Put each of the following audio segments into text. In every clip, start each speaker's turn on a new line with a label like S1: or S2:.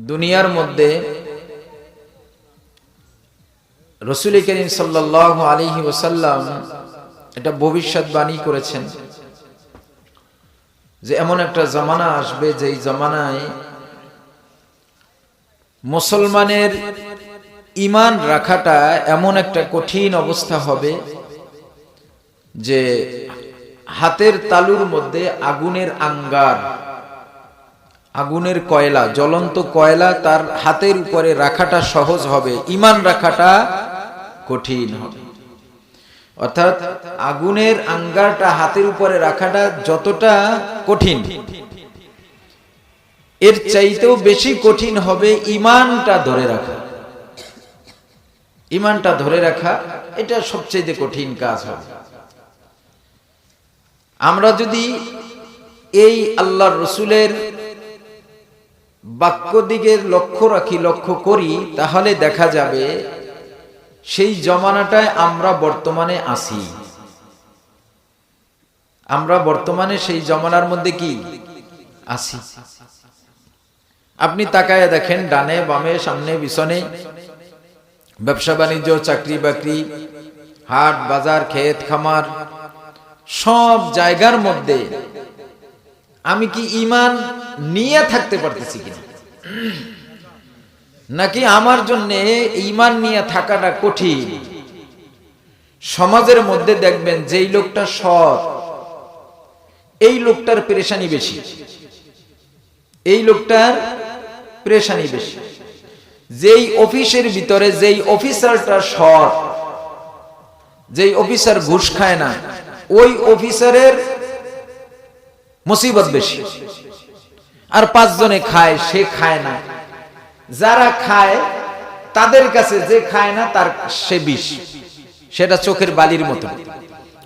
S1: দুনিয়ার মধ্যে রাসূল করিম সাল্লাল্লাহু আলাইহি ওয়াসাল্লাম এটা ভবিষ্যৎবাণী করেছেন যে এমন একটা জামানা আসবে যেই জামানায় মুসলমানের ঈমান রাখাটা এমন একটা কঠিন অবস্থা হবে যে হাতের তালুর মধ্যে আগুনের আঙ্গার, আগুনের কয়লা, জ্বলন্ত কয়লা তার হাতের উপরে রাখাটা সহজ হবে, ঈমান রাখাটা কঠিন হবে। অর্থাৎ আগুনের আঙ্গারটা হাতের উপরে রাখাটা যতটা কঠিন, এর চাইতেও বেশি কঠিন হবে ঈমানটা ধরে রাখা। ঈমানটা ধরে রাখা এটা সবচেয়ে কঠিন কাজ হবে। আমরা যদি এই আল্লাহর রাসূলের বাক্য দিকের লক্ষ্য রাখি, লক্ষ্য করি, তাহলে দেখা যাবে সেই জমানাটায় আমরা বর্তমানে আছি। আমরা বর্তমানে সেই জমানার মধ্যে কি আছি? আপনি তাকায় দেখেন, ডানে বামে সামনে পিছনে ব্যবসা বাণিজ্য, চাকরি বাকরি, হাট বাজার, ক্ষেত খামার, সব জায়গার মধ্যে আমি কি ঈমান নিয়ে থাকতে পারতেছি কিনা, নাকি আমার জন্য ঈমান নিয়ে থাকাটা কঠিন? সমাজের মধ্যে দেখবেন যেই লোকটা সৎ, এই লোকটার পেরেশানি বেশি, এই লোকটার পেরেশানি বেশি। যেই অফিসের ভিতরে যেই অফিসারটা সৎ, যেই অফিসার ঘুষ খায় না, ওই অফিসারের মুসিবত বেশি। আর 5 জনে খায়, সে খায় না। যারা খায় তাদের কাছে যে খায় না তার সে বিষ, সেটা চোখের বালির মতো।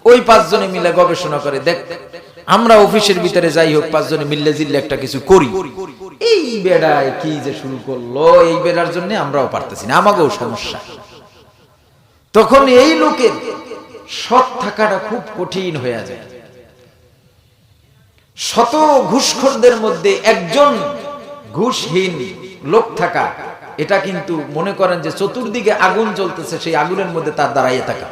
S1: ওই 5 জনে মিলে গবেষণা করে, দেখ আমরা অফিসের ভিতরে যাই হোক 5 জনে মিললে জিল্লে একটা কিছু করি, এই বেড়ায় কি যে শুরু করলো, এই বেড়ার জন্য আমরাও পারতেছি না, আমাকেও সমস্যা। তখন এই লোকের সৎ থাকাটা খুব কঠিন হয়ে যায়। শত ঘুষখোরদের মধ্যে একজন ঘুষহীন লোক থাকা, এটা কিন্তু মনে করেন যে চতুর্দিকে আগুন জ্বলতেছে, সেই আগুনের মধ্যে তার দাঁড়াইয়ে থাকা।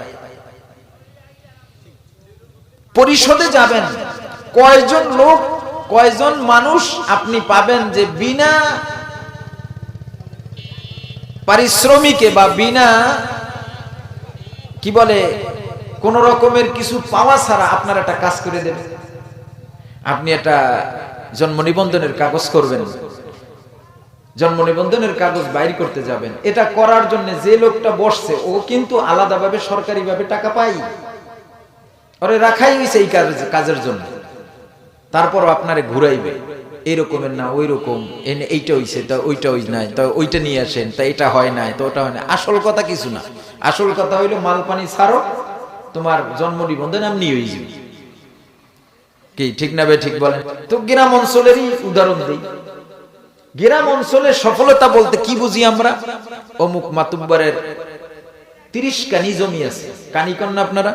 S1: পরিষদে যাবেন, কয়জন লোক, কয়জন মানুষ আপনি পাবেন যে বিনা পারিশ্রমিকে বা বিনা কি বলে কোন রকমের কিছু পাওয়া ছাড়া আপনার একটা কাজ করে দেবে। আপনি একটা জন্ম নিবন্ধনের কাগজ করবেন, জন্ম নিবন্ধনের কাগজ বাইর করতে যাবেন, এটা করার জন্য যে লোকটা বসছে ও কিন্তু আলাদাভাবে সরকারিভাবে টাকা পায়, ওরে রাখাই হয়েছে এই কাজের জন্য। তারপর আপনারে ঘুরাইবে, এইরকমের না ওই রকম, এইটা হইছে তা ওইটা হই নাই, তা ওইটা নিয়ে আসেন, তা এটা হয় নাই, তো ওটা হয় না। আসল কথা কিছু না, আসল কথা হইলো মাল পানি ছাড়ো, তোমার জন্ম নিবন্ধন আমি নিয়ে যাই। কি ঠিক না বে ঠিক বলেন? তো গ্রাম অঞ্চলেরই উদাহরণ দিই। গ্রাম অঞ্চলের সফলতা বলতে কি বুঝি আমরা? অমুক মাতুব্বরের 30 কানি জমি আছে, কানি কন্যা আপনারা,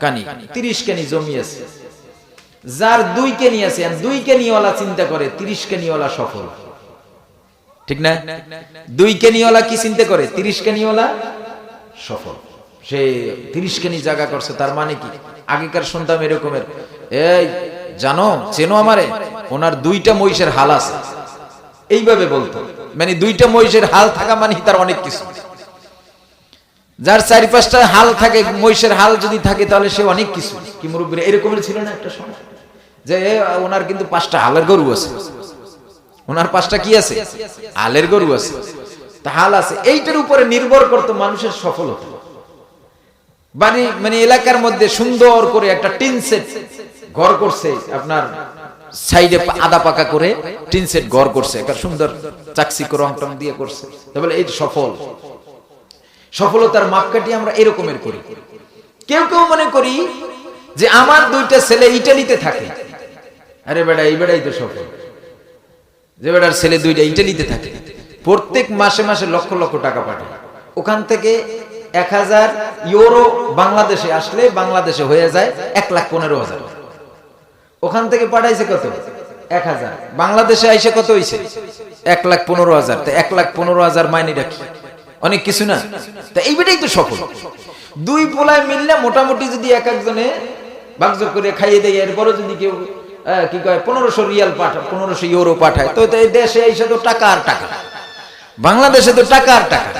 S1: কানি 30 কানি জমি আছে, যার 2 কেনি আছে, 2 কেনিওয়ালা চিন্তা করে 30 কেনিওয়ালা সফল, ঠিক না? 2 কেনিওয়ালা কি চিন্তা করে? 30 কেনিওয়ালা সফল। সে 30 কেনি জায়গা করছে, তার মানে কি? আগেকার শুনতাম এরকমের, এই জানো চেনো আমারে, ওনার 2টা মহিষের হাল আছে, এইভাবে বলতো। মানে 2টা মহিষের হাল থাকা মানে তার অনেক কিছু। যার 4-5টা হাল থাকে, মহিষের হাল যদি থাকে, তাহলে সে অনেক কিছু। কি মুরব্বীরা এরকমের ছিল না একটা সময়, যে ওনার কিন্তু 5টা হালের গরু আছে, ওনার 5টা কি আছে? হালের গরু আছে, তা হাল আছে। এইটার উপরে নির্ভর করতো মানুষের সফলতা। বাড়ি মানে এলাকার মধ্যে সুন্দর করে একটা টিন সেট ঘর করছে, আপনার সাইডে আদা পাকা করে টিন সেট ঘর করছে, একটা সুন্দর চাকচিক রং টং দিয়ে করছে, তাহলে এই সফল। সফলতার মাপকাঠি আমরা এরকমের করি। কেউ কেউ মনে করি যে আমার 2টা ছেলে ইটালিতে থাকে, আরে বেটা এই বেটাই তো সফল। যে বেটার ছেলে 2টা ইটালিতে থাকে, প্রত্যেক মাসে মাসে লক্ষ লক্ষ টাকা পাঠায়, ওখান থেকে 1000 ইউরো বাংলাদেশে আসলে বাংলাদেশে হয়ে যায় 1,15,000। ওখান থেকে পাঠাইছে কত? 1000। বাংলাদেশে আইসে কত হইছে? 1,15,000। তো 1,15,000 মাইনে রাখি অনেক কিছু না? তা এইটাই তো সফল। দুই পোলায় মিললে মোটামুটি যদি এক একজনে ভাগযোগ করে খাইয়ে দেয়, এরপরও যদি কেউ কি কয় 1500 রিয়াল পাঠায়, 1500 ইউরো পাঠায়, তো এই দেশে এসে তো টাকা আর টাকা, বাংলাদেশে তো টাকা আর টাকা।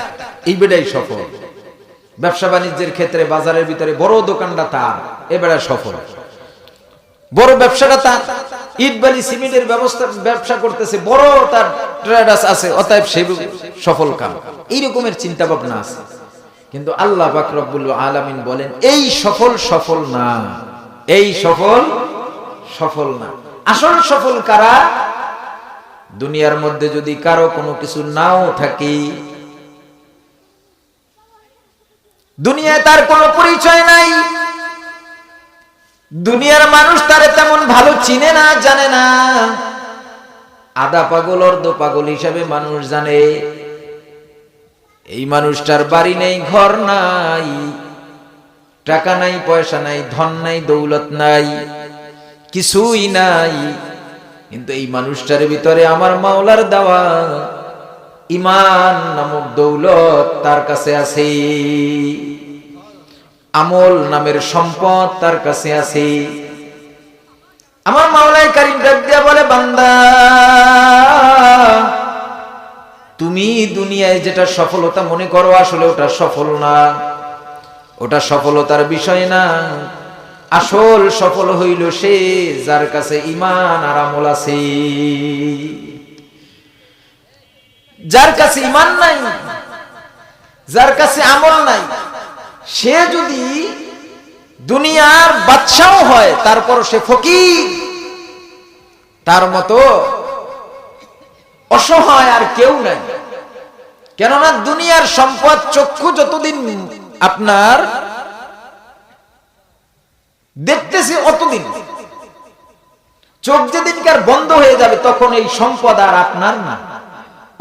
S1: এইটাই সফল। ব্যবসা বাণিজ্যের ক্ষেত্রে বাজারের ভিতরে বড় দোকানটা তার, এবারে সফল। বড় ব্যবসাটা তার, ইট বালি সিমেন্টের ব্যবসা করতেছে, বড় তার ট্রেডার্স আছে, অতএব সে সফল কাম। এই রকমের চিন্তা ভাবনা আছে। কিন্তু আল্লাহ পাক রব্বুল আলামিন বলেন এই সফল সফল না, এই সফল সফল না। আসল সফল কারা? দুনিয়ার মধ্যে যদি কারো কোনো কিছু নাও থাকে, দুনিয়ায় তার কোনো পরিচয় নাই, দুনিয়ার মানুষ তারে তেমন ভালো চিনে না, জানে না, আধা পাগল অর্ধ পাগল হিসাবে মানুষ জানে। এই মানুষটার বাড়ি নেই, ঘর নাই, টাকা নাই, পয়সা নাই, ধন নাই, দৌলত নাই, কিছুই নাই, কিন্তু এই মানুষটার ভিতরে আমার মাওলার দেওয়া ঈমান নামক দৌলত তার কাছে আছে, আমল নামের সম্পদ তার কাছে আছে। আমার মাওলাই কারীম ডাক দিয়া বলে, বান্দা তুমি দুনিয়ায় যেটা সফলতা মনে করো, আসলে ওটা সফল না, ওটা সফলতার বিষয় না। আসল সফল হইল সে যার কাছে ঈমান আর আমল আছে। যার কাছে ঈমান নাই, যার কাছে আমল নাই, সে যদি দুনিয়ার বাদশাহ হয়, তারপর সে ফকির, তার মতো অসহায় আর কেউ নাই। কেননা দুনিয়ার সম্পদ, চক্ষু যতদিন আপনার দেখতেছে অতদিন, চোখ যেদিনকার বন্ধ হয়ে যাবে তখন এই সম্পদ আর আপনার না,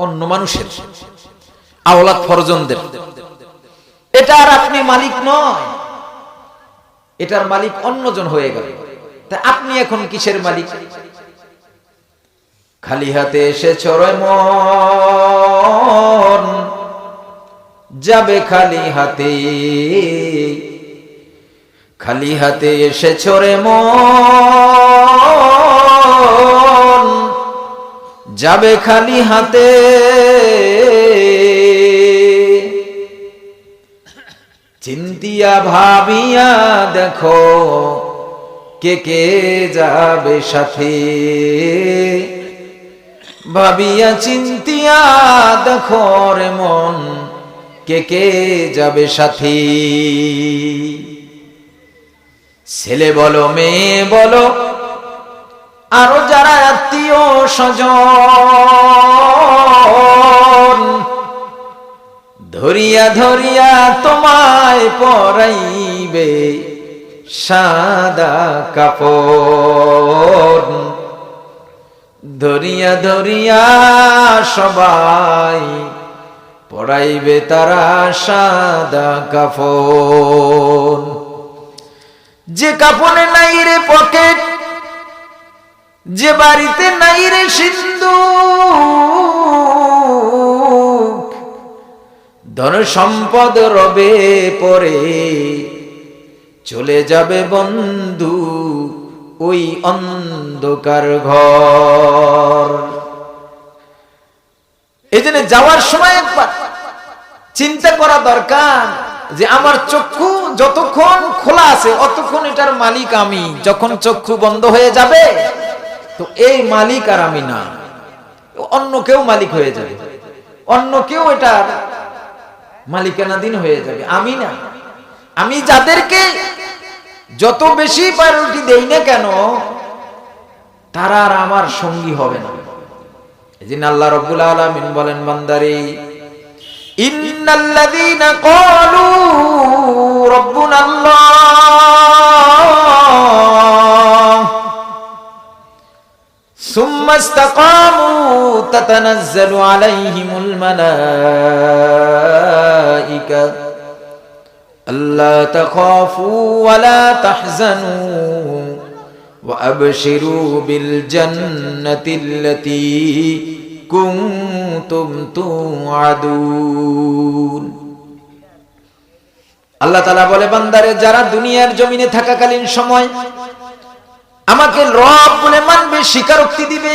S1: অন্য মানুষের, আওলাদ ফরজনদের। এটা আর আপনি মালিক নয়, এটার মালিক অন্যজন হয়ে গেল। তা আপনি এখন কিসের মালিক? খালি হাতে এসেছো রে মন, যাবে খালি হাতে, খালি হাতে এসেছো রে মন, যাবে খালি হাতে। চিন্তিয়া ভাবিয়া দেখো কে কে যাবে সাথে, ভাবিয়া চিন্তিয়া দেখো রে মন কে কে যাবে সাথে। ছেলে বলো মেয়ে বলো আরো যারা আত্মীয় স্বজন, ধরিয়া ধরিয়া তোমায় পরাইবে সাদা কাপড়, ধরিয়া ধরিয়া সবাই পরাইবে তারা সাদা কাপড়। যে কাপড়ে নাই রে পকেট, যে বাড়িতে নাই রে সিন্দুক, ধন সম্পদ রবে পরে চলে যাবে বন্ধু ওই অন্ধকার ঘর। এজন্য যাওয়ার সময় একবার চিন্তা করা দরকার যে আমার চক্ষু যতক্ষণ খোলা আছে অতক্ষণ এটার মালিক আমি, যখন চক্ষু বন্ধ হয়ে যাবে তো এই মালিক আর আমি না, অন্য কেউ মালিক হয়ে যাবে, অন্য কেউ এটার মালিকানাধীন হয়ে যাবে, আমি না। আমি যাদেরকে যত বেশি প্রায়োরিটি দেই না কেন তারা আর আমার সঙ্গী হবে না। এজন্য আল্লাহ রাব্বুল আলামিন বলেন, বান্দারে ইন্নাল্লাযীনা ক্বালু রাব্বুনাল্লাহ সুম্মা ইসতাকামু তাতানাজ্জালু আলাইহিমুল মালায়েকা আল্লা তাখাফু ওয়া লা তাহজানু ওয়া আবশিরু বিল জান্নাতিল্লাতী কুনতুম তুআদুন। আল্লাহ তাআলা বলে, বান্দারে যারা দুনিয়ার জমিনে থাকাকালীন সময় আমাকে রব বলে মানবে, স্বীকারোক্তি দিবে,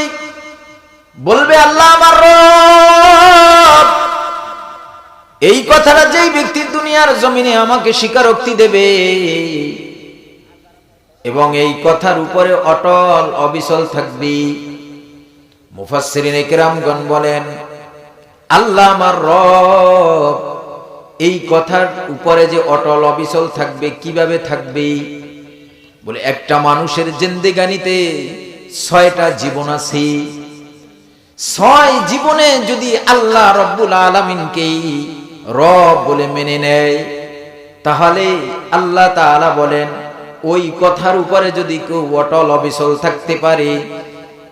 S1: বলবে আল্লাহ আমার রব, এই কথাটা যেই ব্যক্তি দুনিয়ার জমিনে আমাকে স্বীকারোক্তি দেবে এবং এই কথার উপরে অটল অবিচল থাকবে। মুফাসসিরিনে কেরামগণ বলেন, আল্লাহ আমার রব এই কথার উপরে যে অটল অবিচল থাকবে, কিভাবে থাকবে? বলে, একটা মানুষের জিন্দেগানিতে 6টা জীবন আছে। 6 জীবনে যদি আল্লাহ রব্বুল আলামিনকে রব বলে মেনে নেয়, তাহলে আল্লাহ তাআলা বলেন ওই কথার উপরে যদি কেউ অটল অবিচল থাকতে পারে,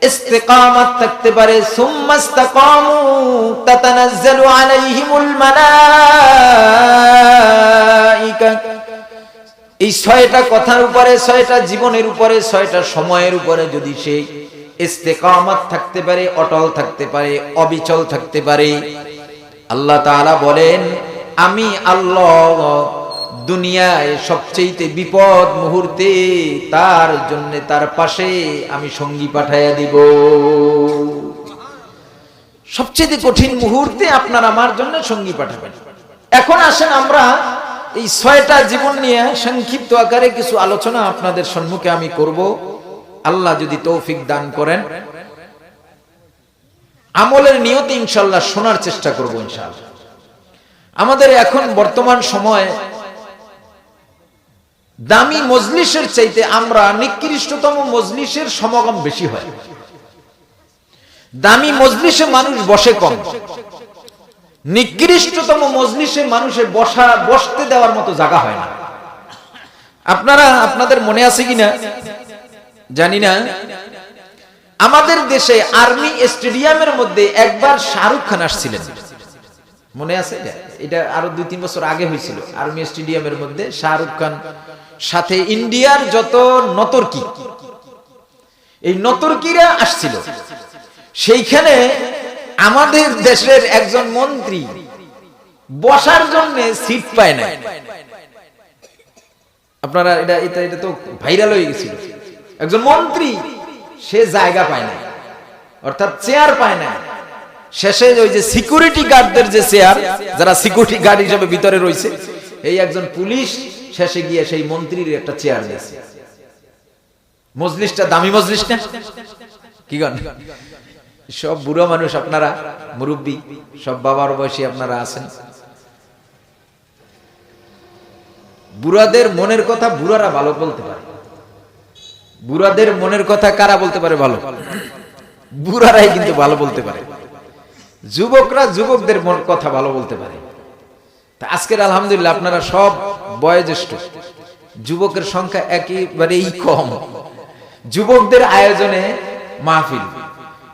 S1: ইস্তিকামাত থাকতে পারে, সুম্মাস্তাকামু তাতানাজ্জালু আলাইহিমুল মালাইকা, এই 6টা কথার উপরে, 6টা জীবনের উপরে, 6টা সময়ের উপরে যদি সে ইস্তিকামাত থাকতে পারে, অটল থাকতে পারে, অবিচল থাকতে পারে, আল্লাহ তাআলা বলেন আমি আল্লাহ দুনিয়ায় সবচেয়ে বিপদ মুহূর্তে তার জন্য, তার পাশে আমি সঙ্গী পাঠাইয়া দিব। সবচেয়ে কঠিন মুহূর্তে আপনার আমার জন্য সঙ্গী পাঠাবেন। এখন আসেন আমরা এই 6টা জীবন নিয়ে সংক্ষিপ্ত আকারে কিছু আলোচনা আপনাদের সম্মুখে আমি করব, আল্লাহ যদি তৌফিক দান করেন। আমলের নিয়তে ইনশাআল্লাহ শোনার চেষ্টা করব ইনশাআল্লাহ। আমাদের এখন বর্তমান সময়ে দামি মজলিসের চাইতে আমরা নিকৃষ্টতম মজলিসের সমাগম বেশি হয়। দামি মজলিসে মানুষ বসে কম, নিকৃষ্টতম মজলিসে মানুষের বসতে দেওয়ার মতো জায়গা হয় না। আপনাদের মনে আছে কিনা জানি না, আমাদের দেশে আর্মি স্টেডিয়ামের মধ্যে একবার শাহরুখ খান আসছিলেন, মনে আছে? এটা আরো 2-3 বছর আগে হয়েছিল। আর্মি স্টেডিয়ামের মধ্যে শাহরুখ খান সাথে ইন্ডিয়ার যত নতর্কি, এই নতর্কিরা আসছিল। সেইখানে আমাদের দেশের একজন মন্ত্রী বসার জন্য সিট পায় না। আপনারা এটা তো ভাইরাল হয়ে গেছিল। একজন মন্ত্রী সে জায়গা পায় না, অর্থাৎ চেয়ার পায় না। শেষে ওই যে সিকিউরিটি গার্ডদের যে চেয়ার, যারা সিকিউরিটি গার্ড হিসেবে ভিতরে রয়েছে, এই একজন পুলিশ শেষে গিয়ে সেই মন্ত্রীর একটা চেয়ার দিয়েছে। মজলিসটা দামি মজলিস না? কি গান? সব বুড়ো মানুষ, আপনারা মুরব্বী, সব বাবার বয়সী আপনারা আছেন। বুড়াদের মনের কথা বুড়ারা ভালো বলতে পারে। বুড়াদের মনের কথা কারা বলতে পারে ভালো? বুড়ারাই কিন্তু ভালো বলতে পারে। যুবকরা যুবকদের মনের কথা ভালো বলতে পারে। তা আজকের আলহামদুলিল্লাহ আপনারা সব বয়োজ্যেষ্ঠ, যুবকের সংখ্যা একেবারেই কম। যুবকদের আয়োজনে মাহফিল,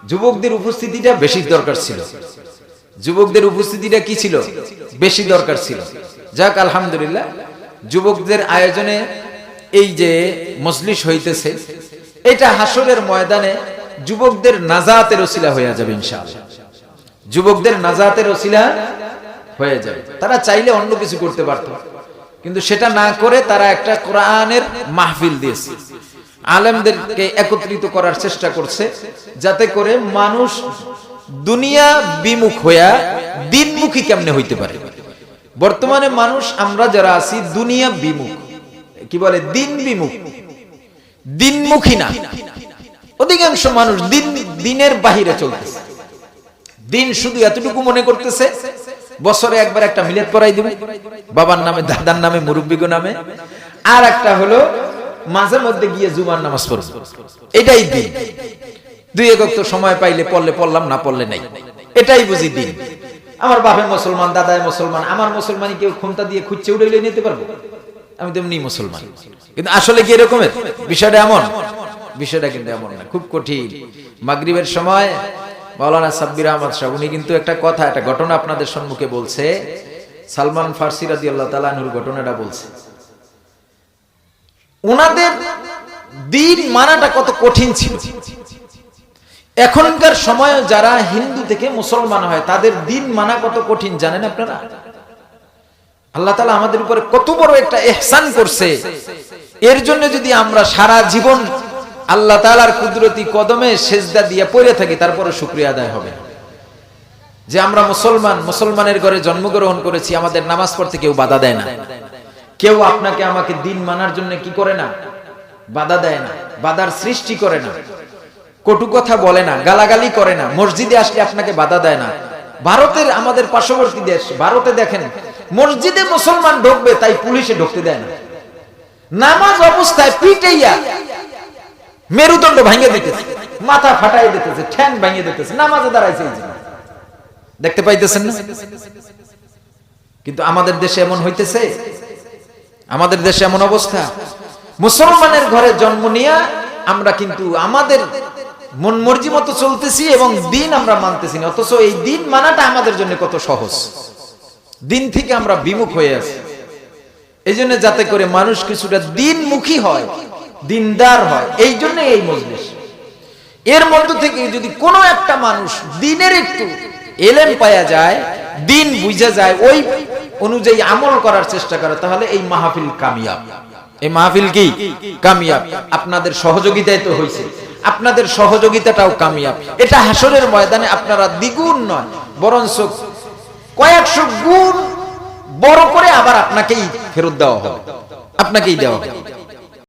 S1: যুবকদের উপস্থিতিটা বেশি দরকার ছিল। যুবকদের উপস্থিতিটা কি ছিল? বেশি দরকার ছিল। যাক আলহামদুলিল্লাহ, যুবকদের আয়োজনে এই যে মজলিস হইতেছে, এটা হাসরের ময়দানে যুবকদের নাজাতের ওসিলা হয়ে যাবে ইনশাআল্লাহ। যুবকদের নাজাতের ওসিলা হয়ে যাবে। তারা চাইলে অন্য কিছু করতে পারত, কিন্তু সেটা না করে তারা একটা কোরআনের মাহফিল দিয়েছে। আলেমদেরকে একত্রিত করার চেষ্টা করছে, যাতে করে মানুষ দুনিয়া বিমুখ হইয়া দিনমুখী কেমনে হইতে পারে। বর্তমানে মানুষ আমরা যারা আছি দুনিয়া বিমুখ, কি বলে দিন বিমুখ, দিনমুখী না। অধিকাংশ মানুষ দিনের বাহিরে চলতেছে। দিন শুধু এতটুকু মনে করতেছে বছরে একবার একটা মিলাদ পড়াই দিবে বাবার নামে, দাদার নামে, মুরব্বিগো নামে, আর একটা হলো মাঝে মধ্যে গিয়ে জুমার নামাজ পড়ব। এটাই দিন। 2 ওয়াক্ত সময় পাইলে পড়লে পড়লাম, না পড়লে নাই, এটাই বুঝি দিন। আমার বাপে মুসলমান, দাদায় মুসলমান, আমার মুসলমানি কেউ ক্ষমতা দিয়ে খুঁজছে উড়ে নিতে পারবো? আমি তেমনি মুসলমান। কিন্তু আসলে কি এরকমের বিষয়টা এমন? বিষয়টা কিন্তু এমন না, খুব কঠিন। মাগরিবের সময় মাওলানা সাব্বির আহমদ সাহেব উনি কিন্তু একটা কথা, একটা ঘটনা আপনাদের সম্মুখে বলছে। সালমান ফারসি রাদিয়াল্লাহু তাআলা আনহুর ঘটনাটা বলছে। ওনাদের দিন মানাটা কত কঠিন ছিল। এখনকার সময়ে যারা হিন্দু থেকে মুসলমান হয় তাদের দিন মানা কত কঠিন জানেন আপনারা? আল্লাহ তাআলা আমাদের উপরে কত বড় একটা ইহসান করছে। এর জন্য যদি আমরা সারা জীবন আল্লাহ তাআলার কুদরতি কদমে সেজদা দিয়ে পড়ে থাকি, তারপরে শুকরিয়া আদায় হবে যে আমরা মুসলমান, মুসলমানের ঘরে জন্মগ্রহণ করেছি, আমাদের নামাজ পড়তে কেউ বাধা দেয় না, কেউ আপনাকে আমাকে দিন মানার জন্য কি করে না, বাধা দেয় না, বাধার সৃষ্টি করে না, কটু কথা বলে না, গালাগালি করে না, মসজিদে আসলে আপনাকে বাধা দেয় না। ভারতের আমাদের পার্শ্ববর্তী দেশ ভারতে দেখেন, মসজিদে মুসলমান ঢুকবে তাই পুলিশে ঢুকতে দেয় না, নামাজ অবস্থায় পিটাইয়া মেরুদণ্ড ভাঙিয়ে দিতেছে, মাথা ফাটাই দিতেছে, ঠ্যাং ভাঙিয়ে দিতেছে, নামাজে দাঁড়াইছে। দেখতে পাইতেছেন না? কিন্তু আমাদের দেশে এমন হইতেছে, আমাদের দেশে এমন অবস্থা। মুসলমানের ঘরে জন্ম নিয়ে আমরা কিন্তু আমাদের মন মর্জি মতো চলতেছি এবং দিন আমরা মানতেছি না, অথচ এই দিন মানাটা আমাদের জন্য কত সহজ। দিন থেকে আমরা বিমুখ হয়ে আছি। এই জন্য যাতে করে মানুষ কিছুটা দিনমুখী হয়, দিনদার হয়, এই জন্য এই মজলিস। এর মধ্য থেকে যদি কোনো একটা মানুষ দিনের একটু এলেম পাওয়া যায়, দিন বুঝা যায়, ওই অনুযায়ী আমল করার চেষ্টা করে, তাহলে এই মাহফিল কামিয়াব। এই মাহফিল কি কামিয়াব? আপনাদের সহযোগিতায় তো হয়েছে, আপনাদের সহযোগিতাটাও কামিয়াব। এটা হাসরের ময়দানে আপনারা দ্বিগুণ নয় বরঞ্চ কয়েকশো গুণ বড় করে আবার আপনাকেই ফেরত দেওয়া হবে, আপনাকেই দেওয়া হবে।